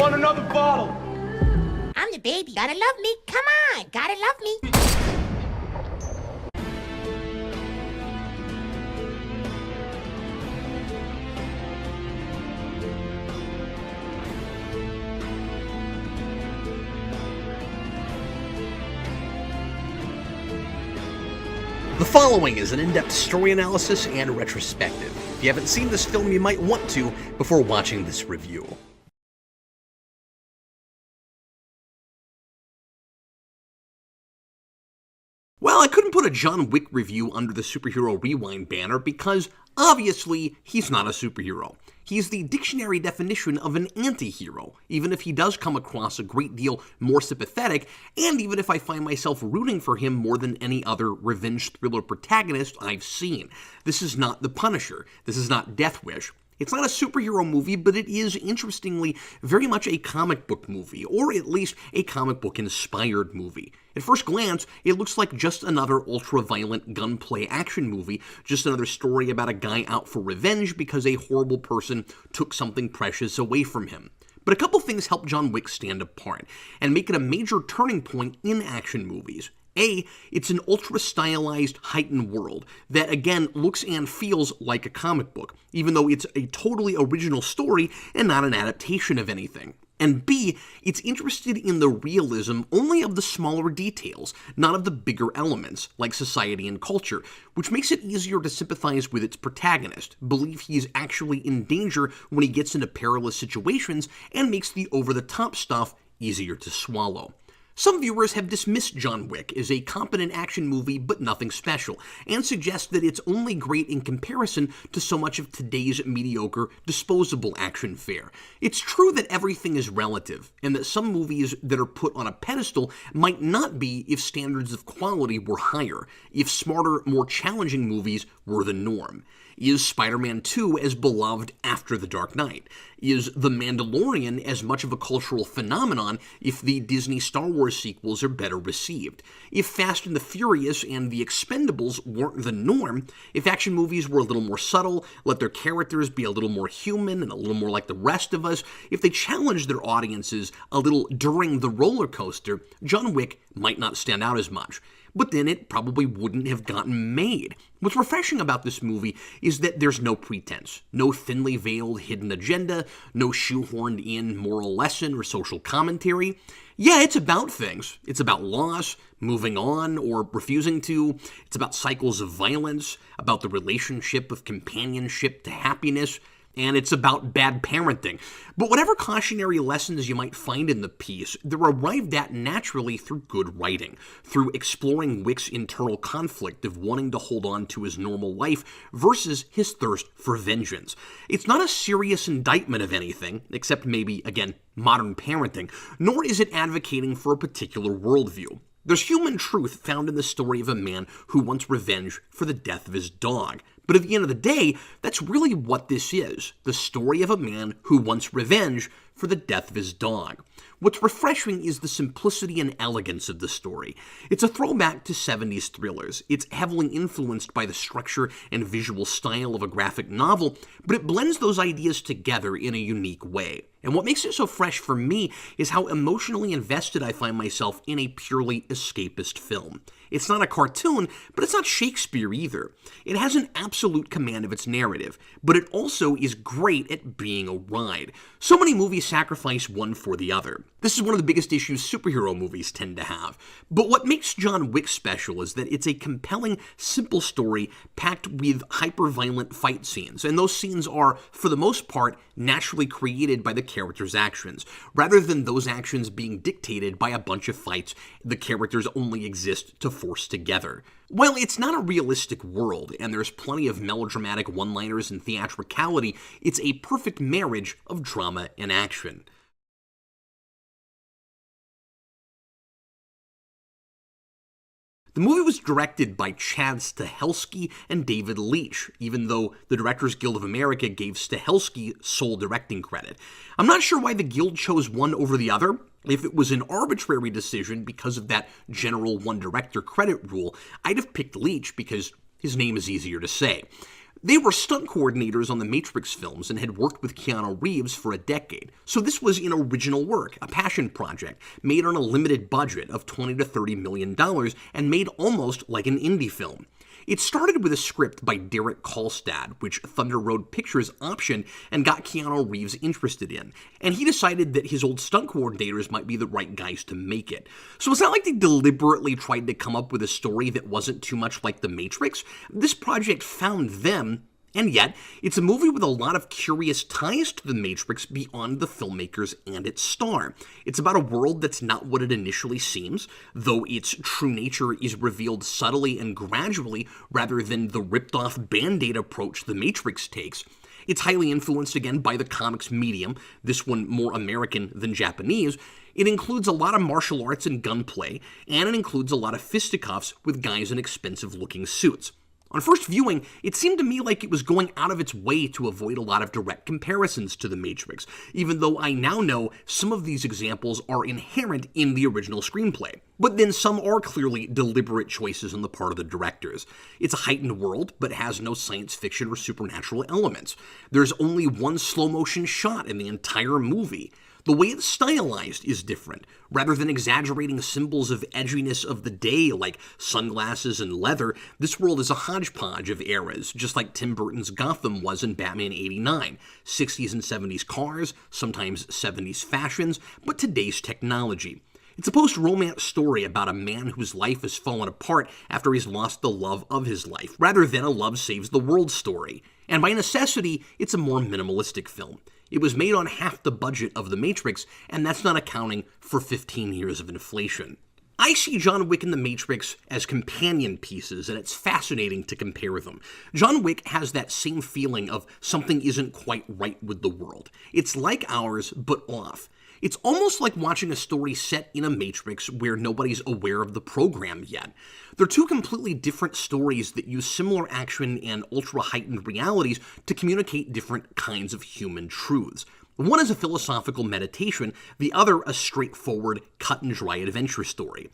want another bottle. I'm the baby. Gotta love me. Come on. Gotta love me. The following is an in-depth story analysis and retrospective. If you haven't seen this film, you might want to before watching this review. Well, I couldn't put a John Wick review under the Superhero Rewind banner because, obviously, he's not a superhero. He's the dictionary definition of an anti-hero, even if he does come across a great deal more sympathetic, and even if I find myself rooting for him more than any other revenge thriller protagonist I've seen. This is not The Punisher. This is not Death Wish. It's not a superhero movie, but it is, interestingly, very much a comic book movie, or at least a comic book-inspired movie. At first glance, it looks like just another ultra-violent gunplay action movie, just another story about a guy out for revenge because a horrible person took something precious away from him. But a couple things help John Wick stand apart, and make it a major turning point in action movies. It's an ultra-stylized, heightened world that, again, looks and feels like a comic book, even though it's a totally original story and not an adaptation of anything. And B, it's interested in the realism only of the smaller details, not of the bigger elements, like society and culture, which makes it easier to sympathize with its protagonist, believe he's actually in danger when he gets into perilous situations, and makes the over-the-top stuff easier to swallow. Some viewers have dismissed John Wick as a competent action movie but nothing special, and suggest that it's only great in comparison to so much of today's mediocre, disposable action fare. It's true that everything is relative, and that some movies that are put on a pedestal might not be if standards of quality were higher, if smarter, more challenging movies were the norm. Is Spider-Man 2 as beloved after The Dark Knight? Is The Mandalorian as much of a cultural phenomenon if the Disney Star Wars sequels are better received? If Fast and the Furious and The Expendables weren't the norm, if action movies were a little more subtle, let their characters be a little more human and a little more like the rest of us, if they challenged their audiences a little during the roller coaster, John Wick might not stand out as much. But then it probably wouldn't have gotten made. What's refreshing about this movie is that there's no pretense, no thinly veiled hidden agenda, no shoehorned in moral lesson or social commentary. Yeah, it's about things. It's about loss, moving on, or refusing to. It's about cycles of violence, about the relationship of companionship to happiness, and it's about bad parenting. But whatever cautionary lessons you might find in the piece, they're arrived at naturally through good writing, through exploring Wick's internal conflict of wanting to hold on to his normal life versus his thirst for vengeance. It's not a serious indictment of anything, except maybe, again, modern parenting, nor is it advocating for a particular worldview. There's human truth found in the story of a man who wants revenge for the death of his dog. But at the end of the day, that's really what this is, the story of a man who wants revenge for the death of his dog. What's refreshing is the simplicity and elegance of the story. It's a throwback to 70s thrillers. It's heavily influenced by the structure and visual style of a graphic novel, but it blends those ideas together in a unique way. And what makes it so fresh for me is how emotionally invested I find myself in a purely escapist film. It's not a cartoon, but it's not Shakespeare either. It has an absolute command of its narrative, but it also is great at being a ride. So many movies sacrifice one for the other. This is one of the biggest issues superhero movies tend to have. But what makes John Wick special is that it's a compelling, simple story packed with hyper-violent fight scenes, and those scenes are, for the most part, naturally created by the character's actions, rather than those actions being dictated by a bunch of fights the characters only exist to force together. While it's not a realistic world, and there's plenty of melodramatic one-liners and theatricality, it's a perfect marriage of drama and action. The movie was directed by Chad Stehelski and David Leitch, even though the Directors Guild of America gave Stehelski sole directing credit. I'm not sure why the Guild chose one over the other. If it was an arbitrary decision because of that general one-director credit rule, I'd have picked Leitch because his name is easier to say. They were stunt coordinators on the Matrix films and had worked with Keanu Reeves for a decade. So this was an original work, a passion project, made on a limited budget of $20 to $30 million and made almost like an indie film. It started with a script by Derek Kolstad, which Thunder Road Pictures optioned and got Keanu Reeves interested in, and he decided that his old stunt coordinators might be the right guys to make it. So it's not like they deliberately tried to come up with a story that wasn't too much like The Matrix. This project found them, and yet, it's a movie with a lot of curious ties to The Matrix beyond the filmmakers and its star. It's about a world that's not what it initially seems, though its true nature is revealed subtly and gradually rather than the ripped-off Band-Aid approach The Matrix takes. It's highly influenced again by the comics medium, this one more American than Japanese. It includes a lot of martial arts and gunplay, and it includes a lot of fisticuffs with guys in expensive-looking suits. On first viewing, it seemed to me like it was going out of its way to avoid a lot of direct comparisons to The Matrix, even though I now know some of these examples are inherent in the original screenplay. But then some are clearly deliberate choices on the part of the directors. It's a heightened world, but has no science fiction or supernatural elements. There's only one slow-motion shot in the entire movie. The way it's stylized is different. Rather than exaggerating symbols of edginess of the day like sunglasses and leather, this world is a hodgepodge of eras, just like Tim Burton's Gotham was in Batman '89. 60s and 70s cars, sometimes 70s fashions, but today's technology. It's a post-romance story about a man whose life has fallen apart after he's lost the love of his life, rather than a love saves the world story. And by necessity, it's a more minimalistic film. It was made on half the budget of The Matrix, and that's not accounting for 15 years of inflation. I see John Wick and The Matrix as companion pieces, and it's fascinating to compare them. John Wick has that same feeling of something isn't quite right with the world. It's like ours, but off. It's almost like watching a story set in a Matrix where nobody's aware of the program yet. They're two completely different stories that use similar action and ultra-heightened realities to communicate different kinds of human truths. One is a philosophical meditation, the other a straightforward, cut-and-dry adventure story.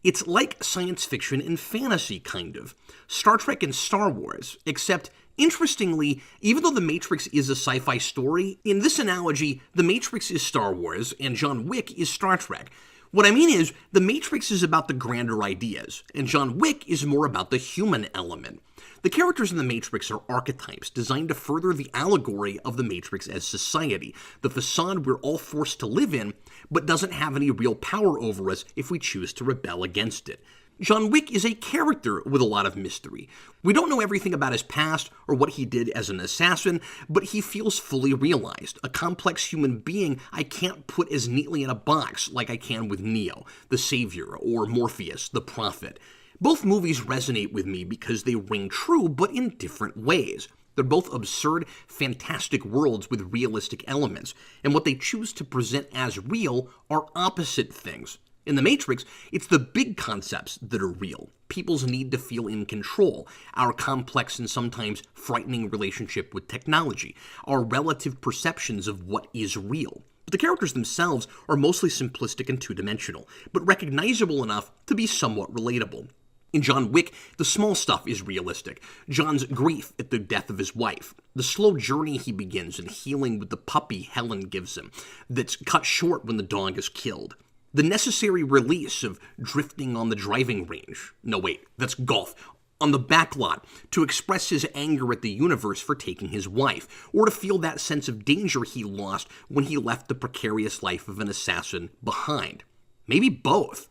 It's like science fiction and fantasy, kind of. Star Trek and Star Wars, except interestingly, even though The Matrix is a sci-fi story, in this analogy, The Matrix is Star Wars and John Wick is Star Trek. What I mean is, The Matrix is about the grander ideas, and John Wick is more about the human element. The characters in The Matrix are archetypes designed to further the allegory of The Matrix as society, the facade we're all forced to live in, but doesn't have any real power over us if we choose to rebel against it. John Wick is a character with a lot of mystery. We don't know everything about his past or what he did as an assassin, but he feels fully realized, a complex human being I can't put as neatly in a box like I can with Neo, the Savior, or Morpheus, the Prophet. Both movies resonate with me because they ring true, but in different ways. They're both absurd, fantastic worlds with realistic elements, and what they choose to present as real are opposite things. In The Matrix, it's the big concepts that are real. People's need to feel in control, our complex and sometimes frightening relationship with technology, our relative perceptions of what is real. But the characters themselves are mostly simplistic and two-dimensional, but recognizable enough to be somewhat relatable. In John Wick, the small stuff is realistic. John's grief at the death of his wife, the slow journey he begins in healing with the puppy Helen gives him, that's cut short when the dog is killed. The necessary release of drifting on the driving range. No, wait, that's golf. On the backlot, to express his anger at the universe for taking his wife, or to feel that sense of danger he lost when he left the precarious life of an assassin behind. Maybe both.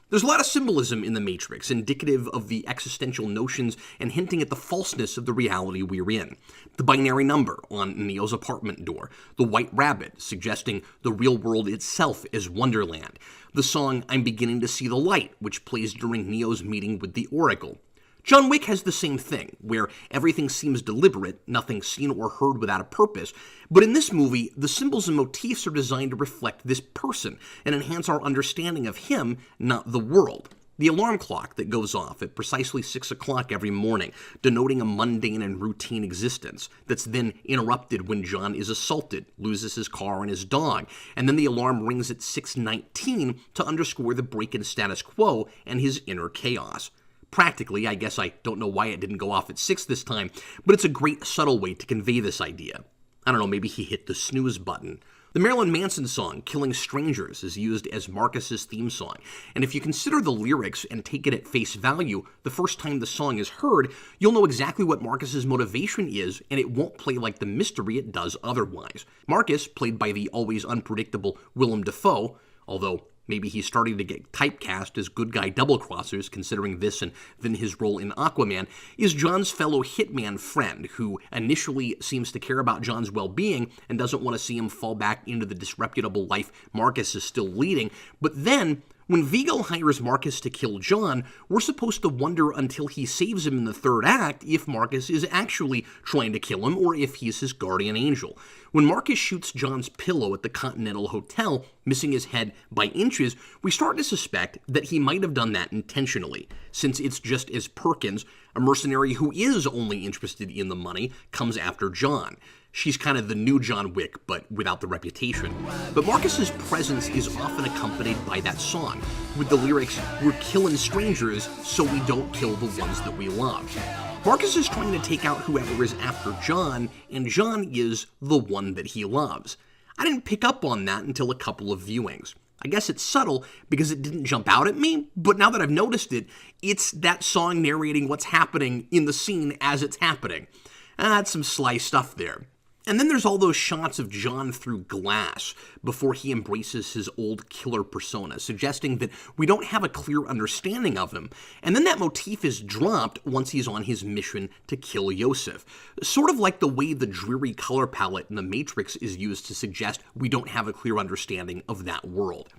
There's a lot of symbolism in The Matrix, indicative of the existential notions and hinting at the falseness of the reality we're in. The binary number on Neo's apartment door, the white rabbit suggesting the real world itself is Wonderland, the song I'm Beginning to See the Light, which plays during Neo's meeting with the Oracle. John Wick has the same thing, where everything seems deliberate, nothing seen or heard without a purpose, but in this movie, the symbols and motifs are designed to reflect this person and enhance our understanding of him, not the world. The alarm clock that goes off at precisely 6 o'clock every morning, denoting a mundane and routine existence, that's then interrupted when John is assaulted, loses his car and his dog, and then the alarm rings at 6:19 to underscore the break in status quo and his inner chaos. Practically, I guess I don't know why it didn't go off at 6 this time, but it's a great subtle way to convey this idea. I don't know, maybe he hit the snooze button. The Marilyn Manson song, Killing Strangers, is used as Marcus's theme song, and if you consider the lyrics and take it at face value, the first time the song is heard, you'll know exactly what Marcus's motivation is, and it won't play like the mystery it does otherwise. Marcus, played by the always unpredictable Willem Dafoe, although maybe he's starting to get typecast as good guy double-crossers, considering this and then his role in Aquaman, is John's fellow hitman friend, who initially seems to care about John's well-being and doesn't want to see him fall back into the disreputable life Marcus is still leading. But then, when Viggo hires Marcus to kill John, we're supposed to wonder until he saves him in the third act if Marcus is actually trying to kill him or if he's his guardian angel. When Marcus shoots John's pillow at the Continental Hotel, missing his head by inches, we start to suspect that he might have done that intentionally, since it's just as Perkins, a mercenary who is only interested in the money, comes after John. She's kind of the new John Wick, but without the reputation. But Marcus's presence is often accompanied by that song, with the lyrics, "We're killing strangers so we don't kill the ones that we love." Marcus is trying to take out whoever is after John, and John is the one that he loves. I didn't pick up on that until a couple of viewings. I guess it's subtle because it didn't jump out at me, but now that I've noticed it, it's that song narrating what's happening in the scene as it's happening. That's some sly stuff there. And then there's all those shots of John through glass before he embraces his old killer persona, suggesting that we don't have a clear understanding of him. And then that motif is dropped once he's on his mission to kill Yosef. Sort of like the way the dreary color palette in The Matrix is used to suggest we don't have a clear understanding of that world.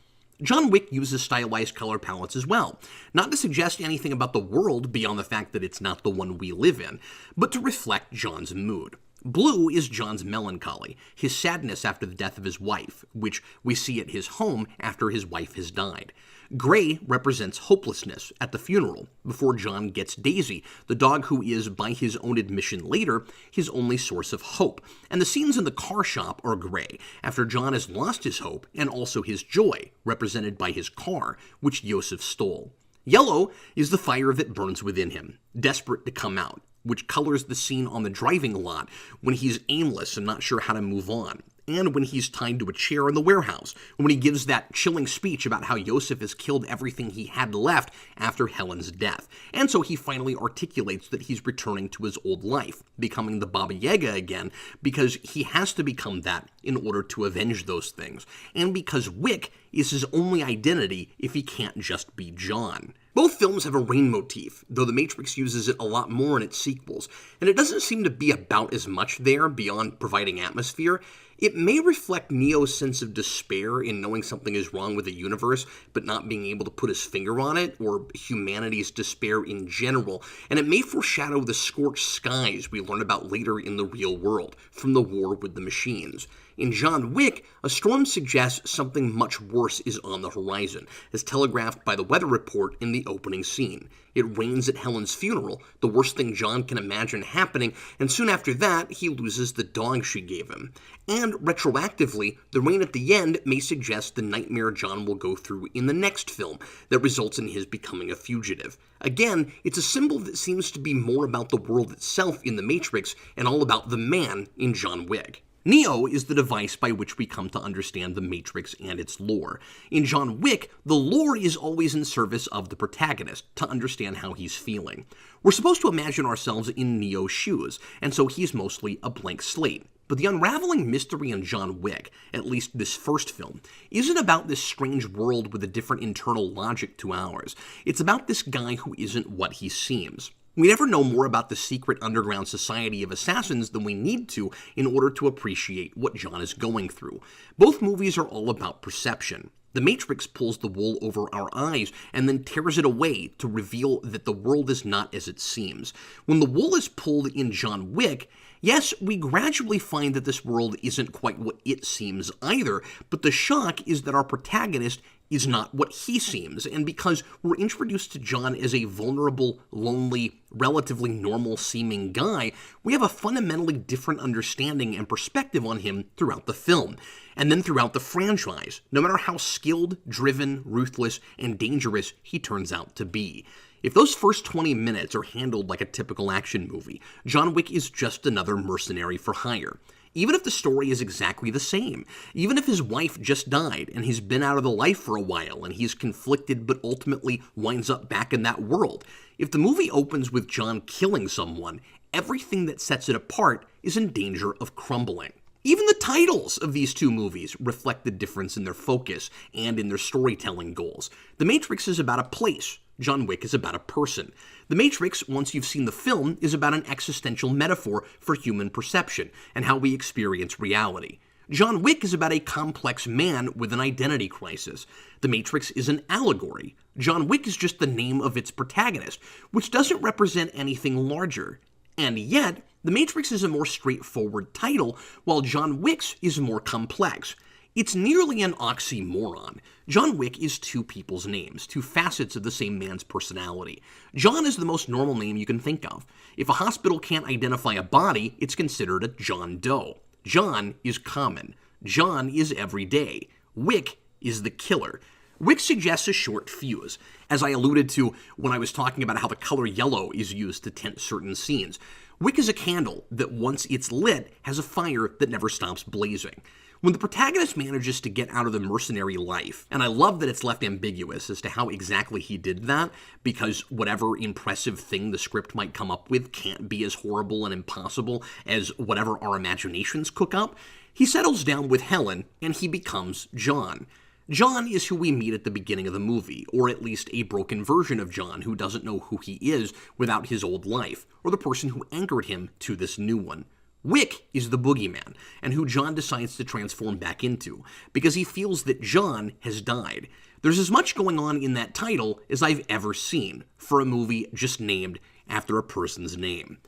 John Wick uses stylized color palettes as well, not to suggest anything about the world beyond the fact that it's not the one we live in, but to reflect John's mood. Blue is John's melancholy, his sadness after the death of his wife, which we see at his home after his wife has died. Gray represents hopelessness at the funeral, before John gets Daisy, the dog who is, by his own admission later, his only source of hope. And the scenes in the car shop are gray, after John has lost his hope and also his joy, represented by his car, which Yosef stole. Yellow is the fire that burns within him, desperate to come out, which colors the scene on the driving lot when he's aimless and not sure how to move on, and when he's tied to a chair in the warehouse, when he gives that chilling speech about how Yosef has killed everything he had left after Helen's death. And so he finally articulates that he's returning to his old life, becoming the Baba Yaga again, because he has to become that in order to avenge those things, and because Wick is his only identity if he can't just be John. Both films have a rain motif, though The Matrix uses it a lot more in its sequels, and it doesn't seem to be about as much there beyond providing atmosphere. It may reflect Neo's sense of despair in knowing something is wrong with the universe, but not being able to put his finger on it, or humanity's despair in general, and it may foreshadow the scorched skies we learn about later in the real world, from the war with the machines. In John Wick, a storm suggests something much worse is on the horizon, as telegraphed by the weather report in the opening scene. It rains at Helen's funeral, the worst thing John can imagine happening, and soon after that, he loses the dog she gave him. And retroactively, the rain at the end may suggest the nightmare John will go through in the next film that results in his becoming a fugitive. Again, it's a symbol that seems to be more about the world itself in The Matrix and all about the man in John Wick. Neo is the device by which we come to understand the Matrix and its lore. In John Wick, the lore is always in service of the protagonist, to understand how he's feeling. We're supposed to imagine ourselves in Neo's shoes, and so he's mostly a blank slate. But the unraveling mystery in John Wick, at least this first film, isn't about this strange world with a different internal logic to ours. It's about this guy who isn't what he seems. We never know more about the secret underground society of assassins than we need to in order to appreciate what John is going through. Both movies are all about perception. The Matrix pulls the wool over our eyes and then tears it away to reveal that the world is not as it seems. When the wool is pulled in John Wick, yes, we gradually find that this world isn't quite what it seems either, but the shock is that our protagonist is not what he seems, and because we're introduced to John as a vulnerable, lonely, relatively normal-seeming guy, we have a fundamentally different understanding and perspective on him throughout the film, and then throughout the franchise, no matter how skilled, driven, ruthless, and dangerous he turns out to be. If those first 20 minutes are handled like a typical action movie, John Wick is just another mercenary for hire. Even if the story is exactly the same, even if his wife just died and he's been out of the life for a while and he's conflicted but ultimately winds up back in that world, if the movie opens with John killing someone, everything that sets it apart is in danger of crumbling. Even the titles of these two movies reflect the difference in their focus and in their storytelling goals. The Matrix is about a place. John Wick is about a person. The Matrix, once you've seen the film, is about an existential metaphor for human perception and how we experience reality. John Wick is about a complex man with an identity crisis. The Matrix is an allegory. John Wick is just the name of its protagonist, which doesn't represent anything larger. And yet, The Matrix is a more straightforward title, while John Wick's is more complex. It's nearly an oxymoron. John Wick is two people's names, two facets of the same man's personality. John is the most normal name you can think of. If a hospital can't identify a body, it's considered a John Doe. John is common. John is everyday. Wick is the killer. Wick suggests a short fuse, as I alluded to when I was talking about how the color yellow is used to tint certain scenes. Wick is a candle that once it's lit has a fire that never stops blazing. When the protagonist manages to get out of the mercenary life, and I love that it's left ambiguous as to how exactly he did that, because whatever impressive thing the script might come up with can't be as horrible and impossible as whatever our imaginations cook up, he settles down with Helen and he becomes John. John is who we meet at the beginning of the movie, or at least a broken version of John who doesn't know who he is without his old life, or the person who anchored him to this new one. Wick is the boogeyman, and who John decides to transform back into, because he feels that John has died. There's as much going on in that title as I've ever seen for a movie just named after a person's name.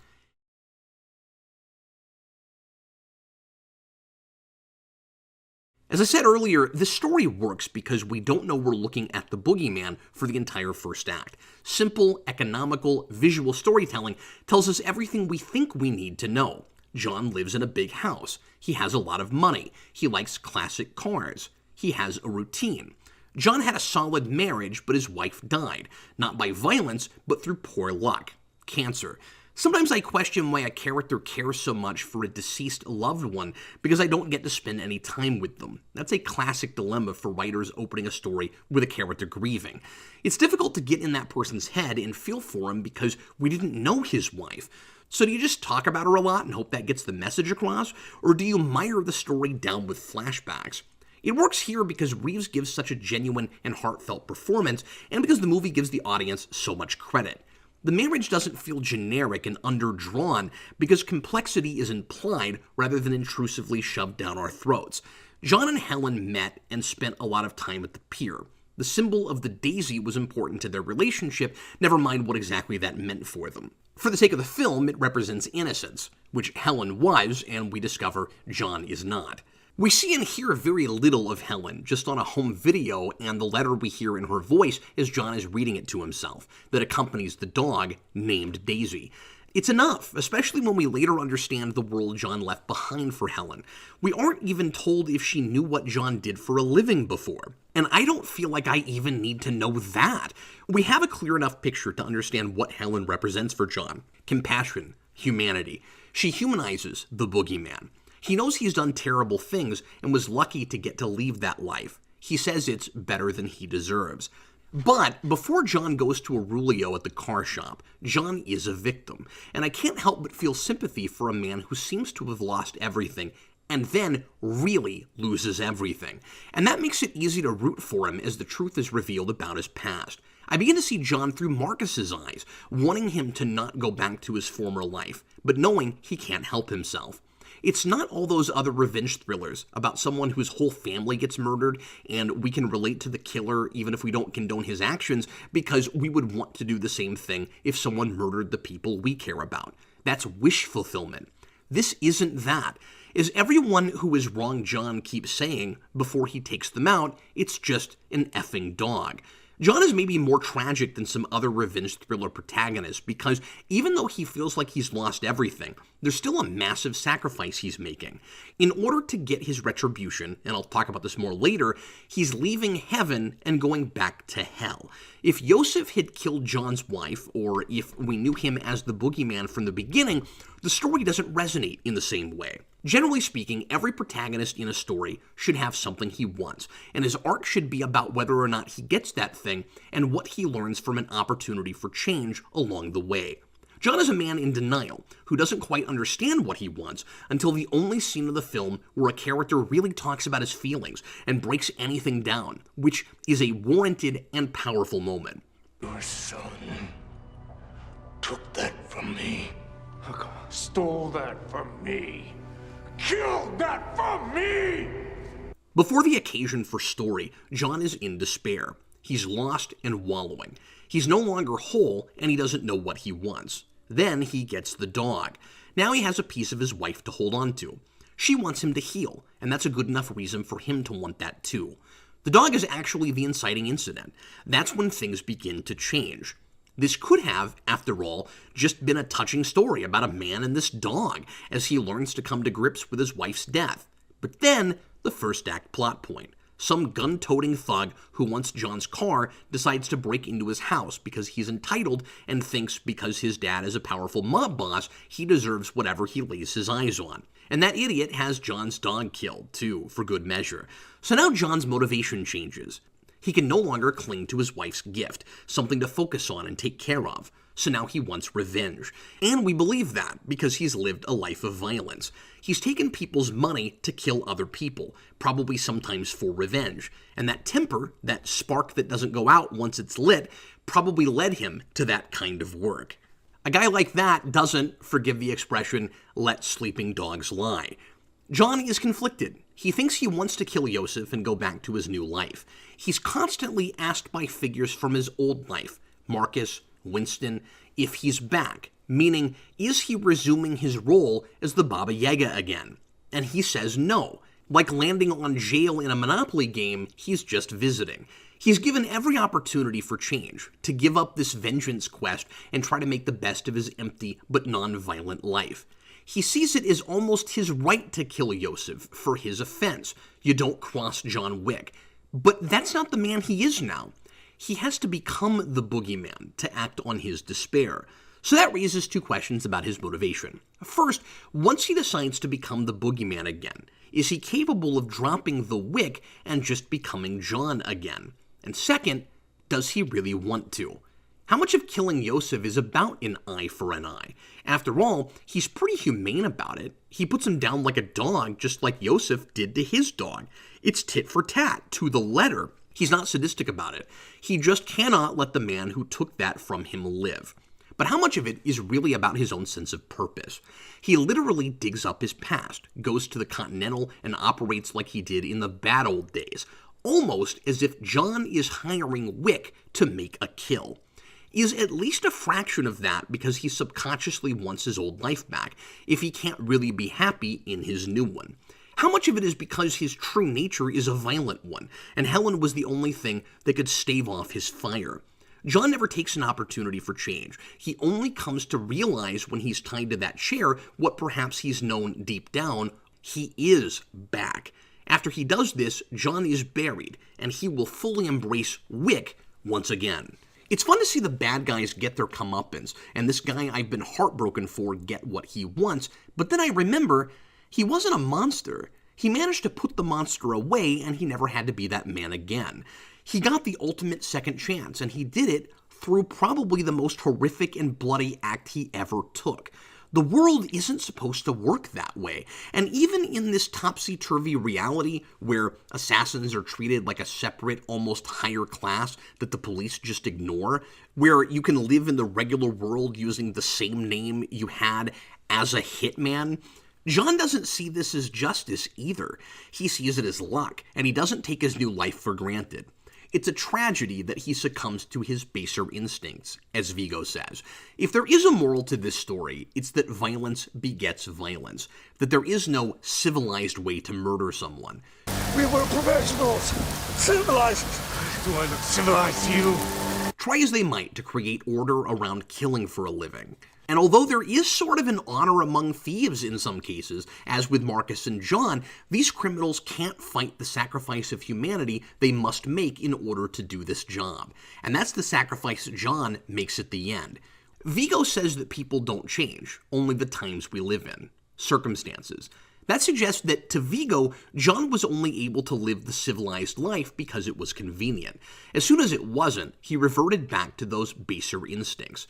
As I said earlier, the story works because we don't know we're looking at the boogeyman for the entire first act. Simple, economical, visual storytelling tells us everything we think we need to know. John lives in a big house. He has a lot of money. He likes classic cars. He has a routine. John had a solid marriage, but his wife died, not by violence, but through poor luck. Cancer. Sometimes I question why a character cares so much for a deceased loved one because I don't get to spend any time with them. That's a classic dilemma for writers opening a story with a character grieving. It's difficult to get in that person's head and feel for him because we didn't know his wife. So do you just talk about her a lot and hope that gets the message across? Or do you mire the story down with flashbacks? It works here because Reeves gives such a genuine and heartfelt performance, and because the movie gives the audience so much credit. The marriage doesn't feel generic and underdrawn because complexity is implied rather than intrusively shoved down our throats. John and Helen met and spent a lot of time at the pier. The symbol of the daisy was important to their relationship, never mind what exactly that meant for them. For the sake of the film, it represents innocence, which Helen was, and we discover John is not. We see and hear very little of Helen, just on a home video and the letter we hear in her voice as John is reading it to himself, that accompanies the dog named Daisy. It's enough, especially when we later understand the world John left behind for Helen. We aren't even told if she knew what John did for a living before. And I don't feel like I even need to know that. We have a clear enough picture to understand what Helen represents for John. Compassion, humanity. She humanizes the boogeyman. He knows he's done terrible things and was lucky to get to leave that life. He says it's better than he deserves. But before John goes to Aurelio at the car shop, John is a victim, and I can't help but feel sympathy for a man who seems to have lost everything and then really loses everything. And that makes it easy to root for him as the truth is revealed about his past. I begin to see John through Marcus's eyes, wanting him to not go back to his former life, but knowing he can't help himself. It's not all those other revenge thrillers about someone whose whole family gets murdered and we can relate to the killer even if we don't condone his actions because we would want to do the same thing if someone murdered the people we care about. That's wish fulfillment. This isn't that. As everyone who is wrong John keeps saying before he takes them out, it's just an effing dog. John is maybe more tragic than some other revenge thriller protagonists because even though he feels like he's lost everything, there's still a massive sacrifice he's making. In order to get his retribution, and I'll talk about this more later, he's leaving heaven and going back to hell. If Yosef had killed John's wife, or if we knew him as the boogeyman from the beginning, the story doesn't resonate in the same way. Generally speaking, every protagonist in a story should have something he wants, and his arc should be about whether or not he gets that thing and what he learns from an opportunity for change along the way. John is a man in denial who doesn't quite understand what he wants until the only scene of the film where a character really talks about his feelings and breaks anything down, which is a warranted and powerful moment. Your son took that from me. Stole that from me. Killed that from me! Before the occasion for story, John is in despair. He's lost and wallowing. He's no longer whole, and he doesn't know what he wants. Then he gets the dog. Now he has a piece of his wife to hold on to. She wants him to heal, and that's a good enough reason for him to want that too. The dog is actually the inciting incident. That's when things begin to change. This could have, after all, just been a touching story about a man and this dog as he learns to come to grips with his wife's death. But then, the first act plot point. Some gun-toting thug who wants John's car decides to break into his house because he's entitled and thinks because his dad is a powerful mob boss, he deserves whatever he lays his eyes on. And that idiot has John's dog killed, too, for good measure. So now John's motivation changes. He can no longer cling to his wife's gift, something to focus on and take care of. So now he wants revenge. And we believe that because he's lived a life of violence. He's taken people's money to kill other people, probably sometimes for revenge. And that temper, that spark that doesn't go out once it's lit, probably led him to that kind of work. A guy like that doesn't, forgive the expression, let sleeping dogs lie. John is conflicted. He thinks he wants to kill Yosef and go back to his new life. He's constantly asked by figures from his old life, Marcus, Winston, if he's back, meaning, is he resuming his role as the Baba Yaga again? And he says no. Like landing on jail in a Monopoly game, he's just visiting. He's given every opportunity for change, to give up this vengeance quest and try to make the best of his empty but non-violent life. He sees it as almost his right to kill Yosef for his offense. You don't cross John Wick. But that's not the man he is now. He has to become the boogeyman to act on his despair. So that raises two questions about his motivation. First, once he decides to become the boogeyman again, is he capable of dropping the Wick and just becoming John again? And second, does he really want to? How much of killing Yosef is about an eye for an eye? After all, he's pretty humane about it. He puts him down like a dog, just like Yosef did to his dog. It's tit for tat, to the letter. He's not sadistic about it. He just cannot let the man who took that from him live. But how much of it is really about his own sense of purpose? He literally digs up his past, goes to the Continental, and operates like he did in the bad old days, almost as if John is hiring Wick to make a kill. Is at least a fraction of that because he subconsciously wants his old life back, if he can't really be happy in his new one? How much of it is because his true nature is a violent one, and Helen was the only thing that could stave off his fire? John never takes an opportunity for change. He only comes to realize when he's tied to that chair what perhaps he's known deep down: he is back. After he does this, John is buried, and he will fully embrace Wick once again. It's fun to see the bad guys get their comeuppance, and this guy I've been heartbroken for get what he wants, but then I remember he wasn't a monster. He managed to put the monster away, and he never had to be that man again. He got the ultimate second chance, and he did it through probably the most horrific and bloody act he ever took. The world isn't supposed to work that way, and even in this topsy-turvy reality where assassins are treated like a separate, almost higher class that the police just ignore, where you can live in the regular world using the same name you had as a hitman, John doesn't see this as justice either. He sees it as luck, and he doesn't take his new life for granted. It's a tragedy that he succumbs to his baser instincts, as Vigo says. If there is a moral to this story, it's that violence begets violence, that there is no civilized way to murder someone. We were professionals. Civilized. Do I look civilized to you? try as they might to create order around killing for a living. And although there is sort of an honor among thieves in some cases, as with Marcus and John, these criminals can't fight the sacrifice of humanity they must make in order to do this job. And that's the sacrifice John makes at the end. Vigo says that people don't change, only the times we live in, circumstances. That suggests that to Vigo, John was only able to live the civilized life because it was convenient. As soon as it wasn't, he reverted back to those baser instincts.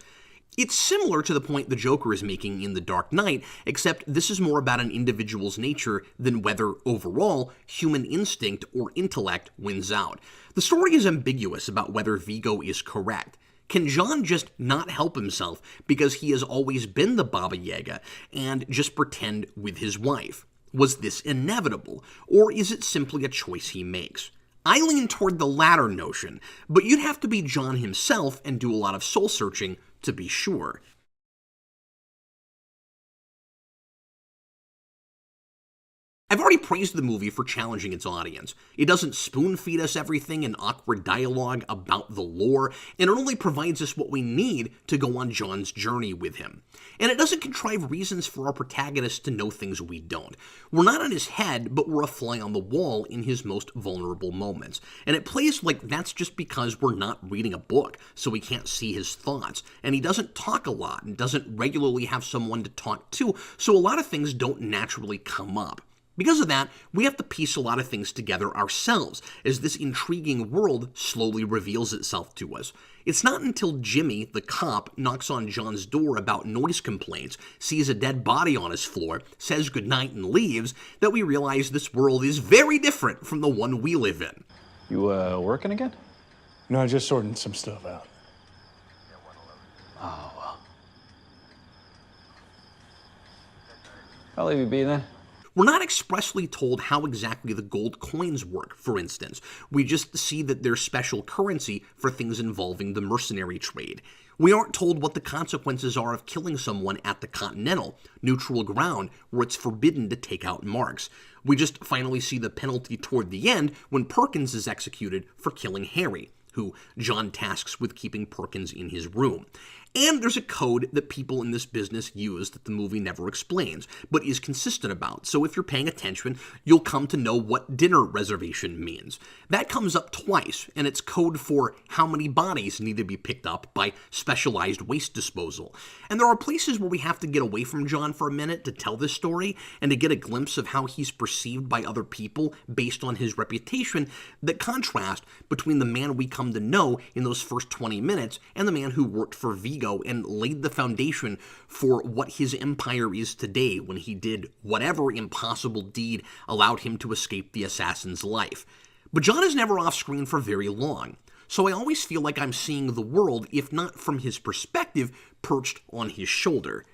It's similar to the point the Joker is making in The Dark Knight, except this is more about an individual's nature than whether, overall, human instinct or intellect wins out. The story is ambiguous about whether Vigo is correct. Can John just not help himself because he has always been the Baba Yaga and just pretend with his wife? Was this inevitable, or is it simply a choice he makes? I lean toward the latter notion, but you'd have to be John himself and do a lot of soul-searching to be sure. I've already praised the movie for challenging its audience. It doesn't spoon-feed us everything in awkward dialogue about the lore, and it only provides us what we need to go on John's journey with him. And it doesn't contrive reasons for our protagonist to know things we don't. We're not on his head, but we're a fly on the wall in his most vulnerable moments. And it plays like that's just because we're not reading a book, so we can't see his thoughts. And he doesn't talk a lot, and doesn't regularly have someone to talk to, so a lot of things don't naturally come up. Because of that, we have to piece a lot of things together ourselves as this intriguing world slowly reveals itself to us. It's not until Jimmy, the cop, knocks on John's door about noise complaints, sees a dead body on his floor, says goodnight and leaves, that we realize this world is very different from the one we live in. You, working again? No, just sorting some stuff out. Oh, well. I'll leave you be then. We're not expressly told how exactly the gold coins work, for instance. We just see that there's special currency for things involving the mercenary trade. We aren't told what the consequences are of killing someone at the Continental, neutral ground, where it's forbidden to take out marks. We just finally see the penalty toward the end when Perkins is executed for killing Harry, who John tasks with keeping Perkins in his room. And there's a code that people in this business use that the movie never explains, but is consistent about. So if you're paying attention, you'll come to know what dinner reservation means. That comes up twice, and it's code for how many bodies need to be picked up by specialized waste disposal. And there are places where we have to get away from John for a minute to tell this story, and to get a glimpse of how he's perceived by other people based on his reputation, that contrast between the man we come to know in those first 20 minutes and the man who worked for Vigo and laid the foundation for what his empire is today when he did whatever impossible deed allowed him to escape the assassin's life. But John is never off screen for very long, so I always feel like I'm seeing the world, if not from his perspective, perched on his shoulder.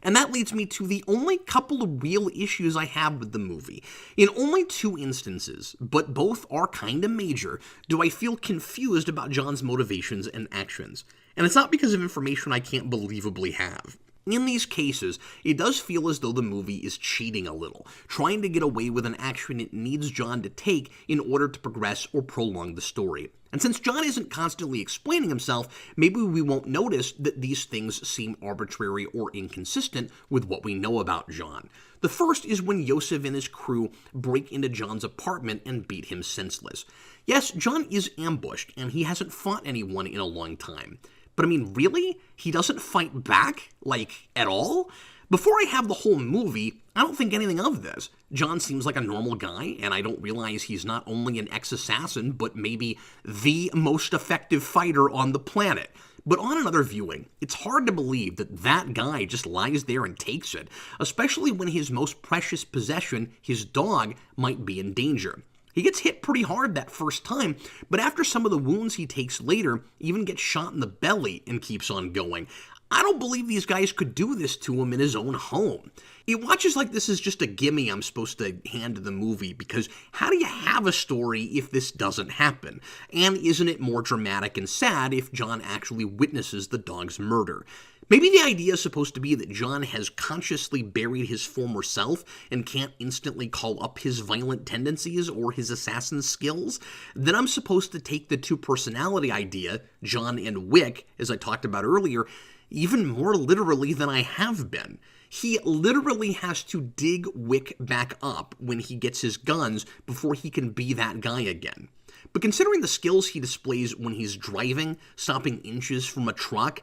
And that leads me to the only couple of real issues I have with the movie. In only 2 instances, but both are kinda major, do I feel confused about John's motivations and actions. And it's not because of information I can't believably have. In these cases, it does feel as though the movie is cheating a little, trying to get away with an action it needs John to take in order to progress or prolong the story. And since John isn't constantly explaining himself, maybe we won't notice that these things seem arbitrary or inconsistent with what we know about John. The first is when Yosef and his crew break into John's apartment and beat him senseless. Yes, John is ambushed, and he hasn't fought anyone in a long time. But I mean, really? He doesn't fight back? Like, at all? Before I have the whole movie, I don't think anything of this. John seems like a normal guy, and I don't realize he's not only an ex-assassin, but maybe the most effective fighter on the planet. But on another viewing, it's hard to believe that that guy just lies there and takes it, especially when his most precious possession, his dog, might be in danger. He gets hit pretty hard that first time, but after some of the wounds he takes later, even gets shot in the belly and keeps on going. I don't believe these guys could do this to him in his own home. It watches like this is just a gimme I'm supposed to hand to the movie, because how do you have a story if this doesn't happen? And isn't it more dramatic and sad if John actually witnesses the dog's murder? Maybe the idea is supposed to be that John has consciously buried his former self and can't instantly call up his violent tendencies or his assassin skills. Then I'm supposed to take the two-personality idea, John and Wick, as I talked about earlier, even more literally than I have been. He literally has to dig Wick back up when he gets his guns before he can be that guy again. But considering the skills he displays when he's driving, stopping inches from a truck,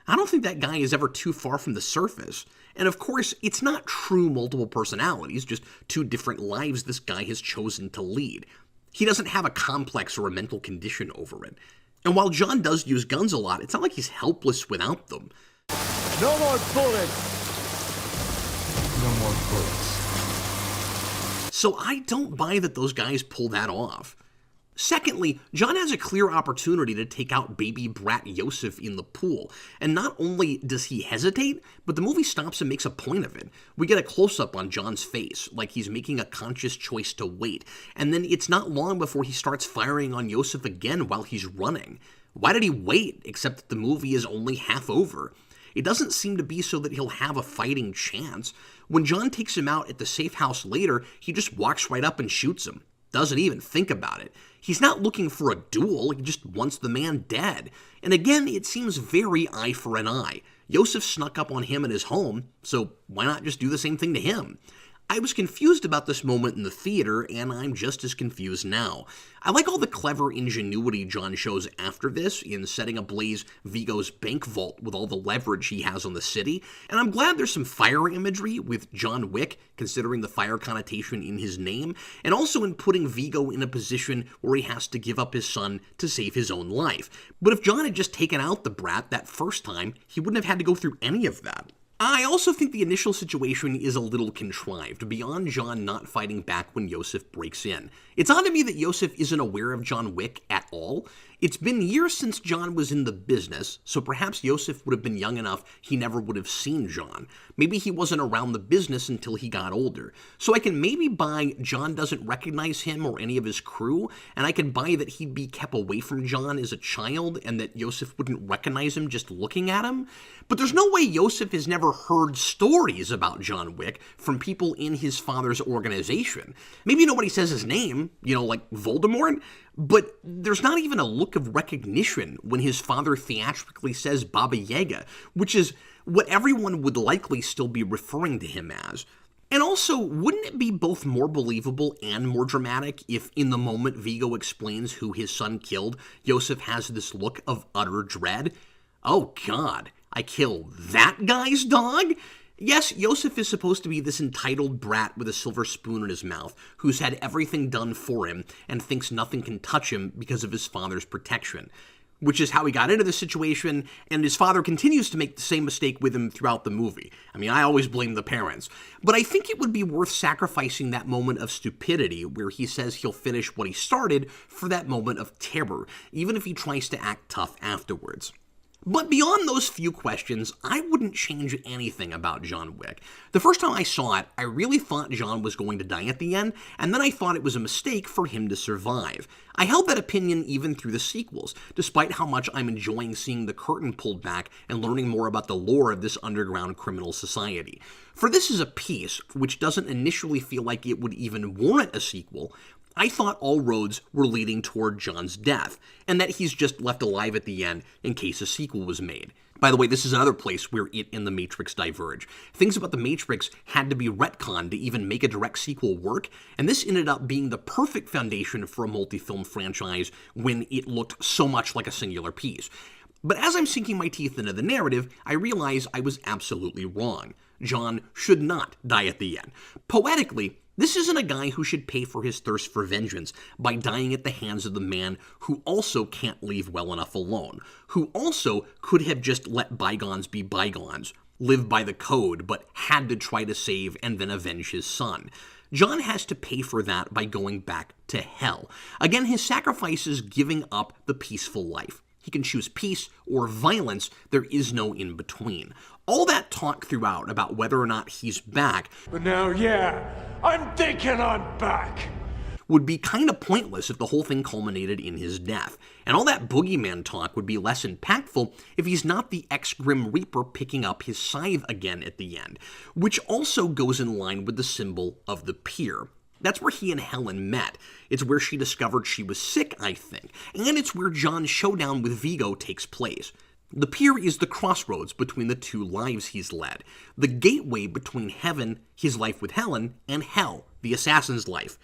I don't think that guy is ever too far from the surface. And of course, it's not true multiple personalities, just two different lives this guy has chosen to lead. He doesn't have a complex or a mental condition over it. And while John does use guns a lot, it's not like he's helpless without them. No more bullets! No more bullets. So I don't buy that those guys pull that off. Secondly, John has a clear opportunity to take out baby brat Yosef in the pool, and not only does he hesitate, but the movie stops and makes a point of it. We get a close-up on John's face, like he's making a conscious choice to wait, and then it's not long before he starts firing on Yosef again while he's running. Why did he wait, except that the movie is only half over? It doesn't seem to be so that he'll have a fighting chance. When John takes him out at the safe house later, he just walks right up and shoots him. Doesn't even think about it. He's not looking for a duel, he just wants the man dead. And again, it seems very eye for an eye. Yosef snuck up on him in his home, so why not just do the same thing to him? I was confused about this moment in the theater, and I'm just as confused now. I like all the clever ingenuity John shows after this in setting ablaze Vigo's bank vault with all the leverage he has on the city, and I'm glad there's some fire imagery with John Wick, considering the fire connotation in his name, and also in putting Vigo in a position where he has to give up his son to save his own life. But if John had just taken out the brat that first time, he wouldn't have had to go through any of that. I also think the initial situation is a little contrived, beyond John not fighting back when Yosef breaks in. It's odd to me that Yosef isn't aware of John Wick at all. It's been years since John was in the business, so perhaps Yosef would have been young enough he never would have seen John. Maybe he wasn't around the business until he got older. So I can maybe buy John doesn't recognize him or any of his crew, and I can buy that he'd be kept away from John as a child and that Yosef wouldn't recognize him just looking at him. But there's no way Yosef has never heard stories about John Wick from people in his father's organization. Maybe nobody says his name, like Voldemort, but there's not even a look of recognition when his father theatrically says Baba Yaga, which is what everyone would likely still be referring to him as. And also, wouldn't it be both more believable and more dramatic if in the moment Vigo explains who his son killed, Yosef has this look of utter dread? Oh God, I killed that guy's dog? Yes, Yosef is supposed to be this entitled brat with a silver spoon in his mouth, who's had everything done for him and thinks nothing can touch him because of his father's protection. Which is how he got into the situation, and his father continues to make the same mistake with him throughout the movie. I mean, I always blame the parents. But I think it would be worth sacrificing that moment of stupidity where he says he'll finish what he started for that moment of terror, even if he tries to act tough afterwards. But beyond those few questions, I wouldn't change anything about John Wick. The first time I saw it, I really thought John was going to die at the end, and then I thought it was a mistake for him to survive. I held that opinion even through the sequels, despite how much I'm enjoying seeing the curtain pulled back and learning more about the lore of this underground criminal society. For this is a piece which doesn't initially feel like it would even warrant a sequel. I thought all roads were leading toward John's death, and that he's just left alive at the end in case a sequel was made. By the way, this is another place where it and The Matrix diverge. Things about The Matrix had to be retconned to even make a direct sequel work, and this ended up being the perfect foundation for a multi-film franchise when it looked so much like a singular piece. But as I'm sinking my teeth into the narrative, I realize I was absolutely wrong. John should not die at the end. Poetically, this isn't a guy who should pay for his thirst for vengeance by dying at the hands of the man who also can't leave well enough alone, who also could have just let bygones be bygones, live by the code, but had to try to save and then avenge his son. John has to pay for that by going back to hell. Again, his sacrifice is giving up the peaceful life. He can choose peace or violence. There is no in between. All that talk throughout about whether or not he's back, But now, yeah, I'm thinking I'm back. would be kind of pointless if the whole thing culminated in his death. And all that boogeyman talk would be less impactful if he's not the ex-Grim Reaper picking up his scythe again at the end, which also goes in line with the symbol of the pier. That's where he and Helen met. It's where she discovered she was sick, I think, and it's where John's showdown with Vigo takes place. The pier is the crossroads between the two lives he's led, the gateway between heaven, his life with Helen, and hell, the assassin's life.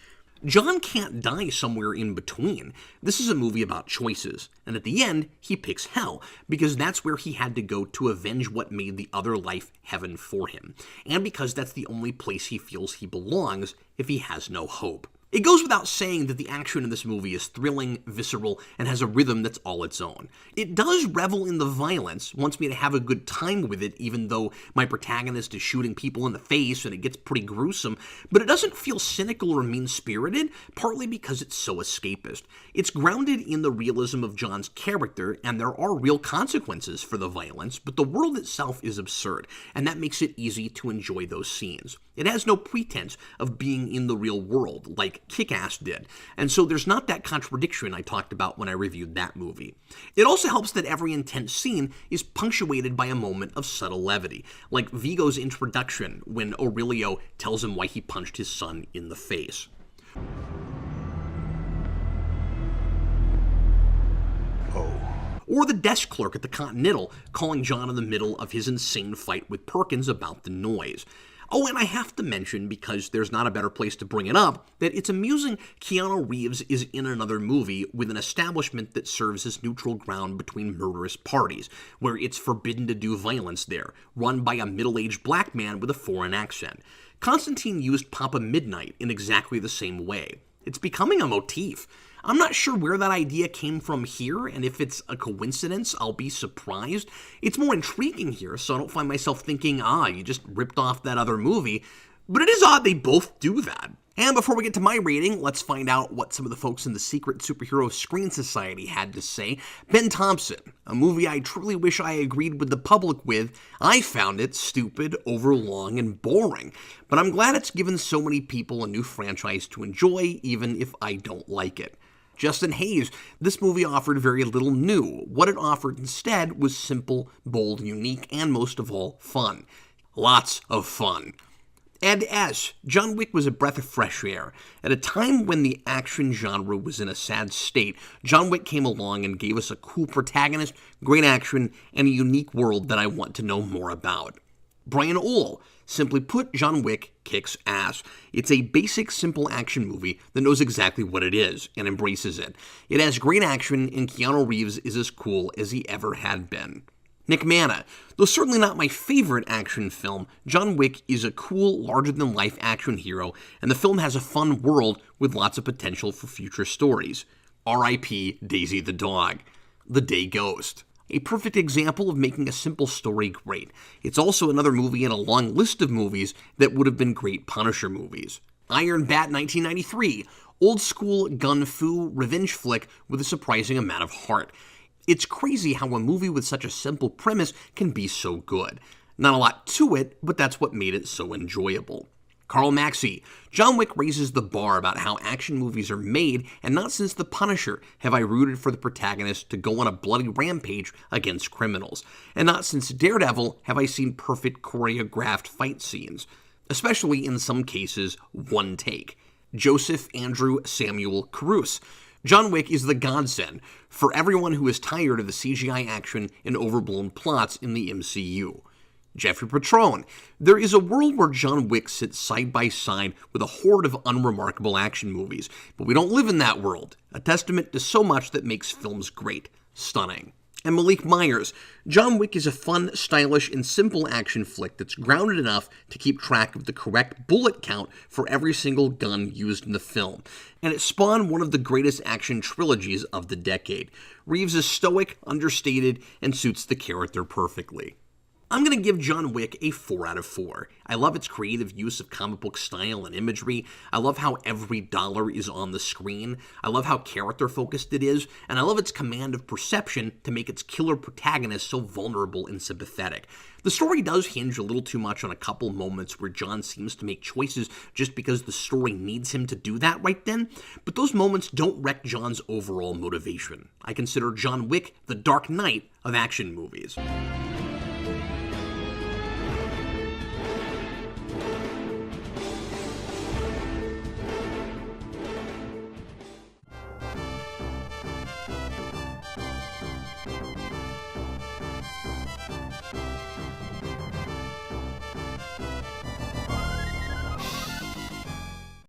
John can't die somewhere in between. This is a movie about choices, and at the end, he picks hell, because that's where he had to go to avenge what made the other life heaven for him, and because that's the only place he feels he belongs if he has no hope. It goes without saying that the action in this movie is thrilling, visceral, and has a rhythm that's all its own. It does revel in the violence, wants me to have a good time with it, even though my protagonist is shooting people in the face and it gets pretty gruesome, but it doesn't feel cynical or mean-spirited, partly because it's so escapist. It's grounded in the realism of John's character, and there are real consequences for the violence, but the world itself is absurd, and that makes it easy to enjoy those scenes. It has no pretense of being in the real world, like Kick-Ass did, and so there's not that contradiction I talked about when I reviewed that movie. It also helps that every intense scene is punctuated by a moment of subtle levity, like Vigo's introduction when Aurelio tells him why he punched his son in the face. Or the desk clerk at the Continental calling John in the middle of his insane fight with Perkins about the noise. Oh, and I have to mention, because there's not a better place to bring it up, that it's amusing Keanu Reeves is in another movie with an establishment that serves as neutral ground between murderous parties, where it's forbidden to do violence there, run by a middle-aged black man with a foreign accent. Constantine used Papa Midnight in exactly the same way. It's becoming a motif. I'm not sure where that idea came from here, and if it's a coincidence, I'll be surprised. It's more intriguing here, so I don't find myself thinking, you just ripped off that other movie. But it is odd they both do that. And before we get to my rating, let's find out what some of the folks in the Secret Superhero Screen Society had to say. Ben Thompson, a movie I truly wish I agreed with the public with. I found it stupid, overlong, and boring. But I'm glad it's given so many people a new franchise to enjoy, even if I don't like it. Justin Hayes, this movie offered very little new. What it offered instead was simple, bold, unique, and most of all, fun. Lots of fun. Ed S. John Wick was a breath of fresh air. At a time when the action genre was in a sad state, John Wick came along and gave us a cool protagonist, great action, and a unique world that I want to know more about. Brian Ohl. Simply put, John Wick kicks ass. It's a basic, simple action movie that knows exactly what it is and embraces it. It has great action, and Keanu Reeves is as cool as he ever had been. Nick Manna. Though certainly not my favorite action film, John Wick is a cool, larger-than-life action hero, and the film has a fun world with lots of potential for future stories. R.I.P. Daisy the Dog. The Day Ghost. A perfect example of making a simple story great. It's also another movie in a long list of movies that would have been great Punisher movies. Iron Bat 1993. Old school, gun-fu, revenge flick with a surprising amount of heart. It's crazy how a movie with such a simple premise can be so good. Not a lot to it, but that's what made it so enjoyable. Carl Maxey. John Wick raises the bar about how action movies are made, and not since The Punisher have I rooted for the protagonist to go on a bloody rampage against criminals. And not since Daredevil have I seen perfect choreographed fight scenes. Especially in some cases, one take. Joseph Andrew Samuel Caruso. John Wick is the godsend for everyone who is tired of the CGI action and overblown plots in the MCU. Jeffrey Patrone. There is a world where John Wick sits side by side with a horde of unremarkable action movies, but we don't live in that world, a testament to so much that makes films great, stunning. And Malik Myers. John Wick is a fun, stylish, and simple action flick that's grounded enough to keep track of the correct bullet count for every single gun used in the film, and it spawned one of the greatest action trilogies of the decade. Reeves is stoic, understated, and suits the character perfectly. I'm going to give John Wick a 4 out of 4. I love its creative use of comic book style and imagery. I love how every dollar is on the screen. I love how character-focused it is. And I love its command of perception to make its killer protagonist so vulnerable and sympathetic. The story does hinge a little too much on a couple moments where John seems to make choices just because the story needs him to do that right then, but those moments don't wreck John's overall motivation. I consider John Wick the Dark Knight of action movies.